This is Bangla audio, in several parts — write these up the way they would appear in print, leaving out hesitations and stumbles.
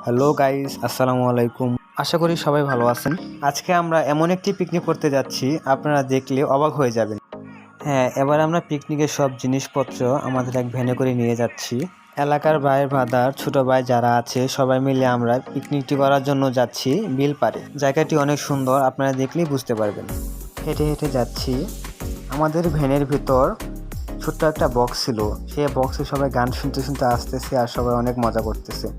হ্যালো গাইস, আসসালামু আলাইকুম। আশা করি সবাই ভালো আছেন। আজকে আমরা এমন একটি পিকনিক করতে যাচ্ছি, আপনারা দেখলে অবাক হয়ে যাবেন। হ্যাঁ, এবার আমরা পিকনিকের সব জিনিসপত্র আমাদের এক ভ্যানে করে নিয়ে যাচ্ছি। এলাকার ভাই ব্রাদার, ছোট ভাই যারা আছে সবাই মিলে আমরা পিকনিকটি করার জন্য যাচ্ছি বিল পাড়ে। জায়গাটি অনেক সুন্দর, আপনারা দেখলেই বুঝতে পারবেন। হেঁটে হেঁটে যাচ্ছি। আমাদের ভ্যানের ভিতর ছোট্ট একটা বক্স ছিল, সেই বক্সে সবাই গান শুনতে শুনতে আসতেছে আর সবাই অনেক মজা করতেছে।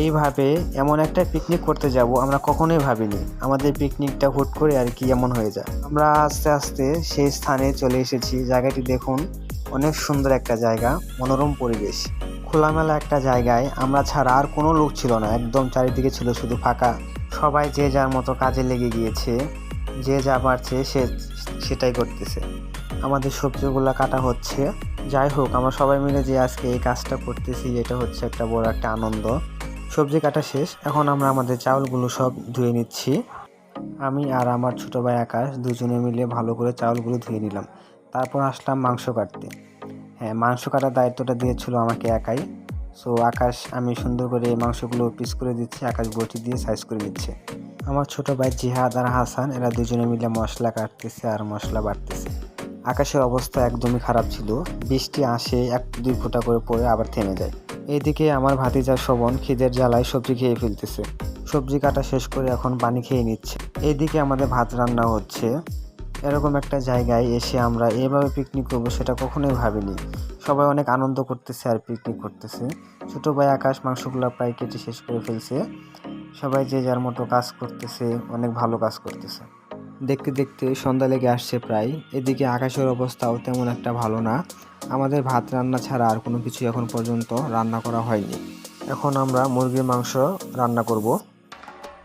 এইভাবে এমন একটা পিকনিক করতে যাব আমরা কখনোই ভাবিনি। আমাদের পিকনিকটা হুট করে আর কি এমন হয়ে যায়। আমরা আস্তে আস্তে সেই স্থানে চলে এসেছি। জায়গাটি দেখুন, অনেক সুন্দর একটা জায়গা, মনোরম পরিবেশ, খোলামেলা একটা জায়গায় আমরা ছাড়া আর কোনো লোক ছিল না। একদম চারিদিকে ছিল শুধু ফাঁকা। সবাই যে যার মতো কাজে লেগে গিয়েছে, যে যা পারছে সেটাই করতেছে। আমাদের সবজিগুলো কাটা হচ্ছে। যাই হোক, আমরা সবাই মিলে যে আজকে এই কাজটা করতেছি, এটা হচ্ছে একটা বড় একটা আনন্দ। সবজি কাটা শেষ, এখন আমরা আমাদের চাউলগুলো সব ধুয়ে নিচ্ছি। আমি আর আমার ছোট ভাই আকাশ দুজনে মিলে ভালো করে চাউলগুলো ধুয়ে নিলাম। তারপর আসলাম মাংস কাটতে। হ্যাঁ, মাংস কাটার দায়িত্বটা দিয়েছিল আমাকে একাই। সো আকাশ, আমি সুন্দর করে এই মাংসগুলো পিস করে দিচ্ছি, আকাশ বটি দিয়ে সাইজ করে নিচ্ছে। আমার ছোট ভাই জিহাদ আর হাসান এরা দুজনে মিলে মশলা কাটতেছে আর মশলা বাটতেছে। আকাশের অবস্থা একদমই খারাপ ছিল। বৃষ্টি আসে, এক দুই ফোঁটা করে পড়ে আবার থেমে যায়। এইদিকে আমার ভাতিজা শোভন খিদের জ্বালায় সবজি খেয়ে ফেলতেছে। সবজি কাটা শেষ করে এখন পানি খেয়ে নিচ্ছে। এইদিকে আমাদের ভাত রান্না হচ্ছে। এরকম একটা জায়গায় এসে আমরা এভাবে পিকনিক করবো সেটা কখনোই ভাবিনি। সবাই অনেক আনন্দ করতেছে আর পিকনিক করতেছে। ছোট ভাই আকাশ মাংসগুলো প্রায় কেটে শেষ করে ফেলছে। সবাই যে যার মতো কাজ করতেছে, অনেক ভালো কাজ করতেছে। দেখতে দেখতে সন্ধ্যা লেগে আসছে প্রায়। এদিকে আকাশের অবস্থাও তেমন একটা ভালো না। আমাদের ভাত রান্না ছাড়া আর কোনো কিছু এখন পর্যন্ত রান্না করা হয়নি। এখন আমরা মুরগির মাংস রান্না করব।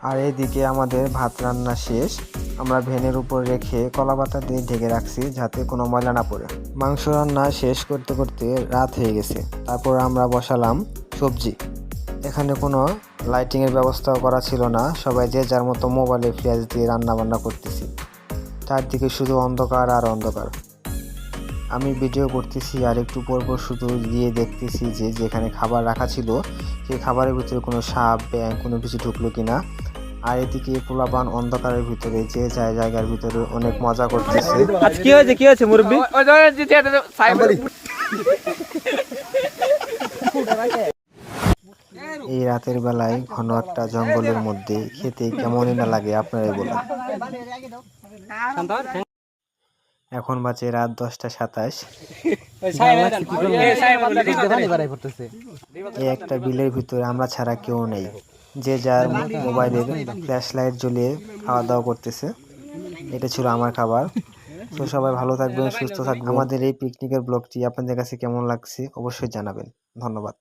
আর এইদিকে আমাদের ভাত রান্না শেষ। আমরা ভ্যানের উপর রেখে কলাপাতা দিয়ে ঢেকে রাখছি যাতে কোনো ময়লা না পড়ে। মাংস রান্না শেষ করতে করতে রাত হয়ে গেছে। তারপর আমরা বসালাম সবজি। এখানে কোনো লাইটিংয়ের ব্যবস্থাও করা ছিল না। সবাই যে যার মতো মোবাইলে ফ্ল্যাশ দিয়ে রান্না বান্না করতেছি। চারদিকে শুধু অন্ধকার আর অন্ধকার। আমি ভিডিও করতেছি আর একটু পর পর শুধু গিয়ে দেখতেছি যে যেখানে খাবার রাখা ছিল সেই খাবারের ভিতরে কোনো সাপ ব্যাঙ কোনো কিছু ঢুকলো কিনা। আর এদিকে পোলাপান অন্ধকারের ভিতরে যে জায়গার ভিতরে অনেক মজা করতেছে। কি হয়েছে মুরব্বি? এই রাতের বেলায় ঘন একটা জঙ্গলের মধ্যে খেতে কেমনই না লাগে, আপনারাই বলুন। এখন বাজে রাত 10:27। এই একটা বিলের ভিতরে আমরা ছাড়া কেউ নেই। যে যার মোবাইলের ফ্ল্যাশ লাইট জ্বলিয়ে খাওয়া দাওয়া করতেছে। এটা ছিল আমার খাবার। তো সবাই ভালো থাকবেন, সুস্থ থাকবেন। আমাদের এই পিকনিকের ব্লগটি আপনাদের কাছে কেমন লাগছে অবশ্যই জানাবেন। ধন্যবাদ।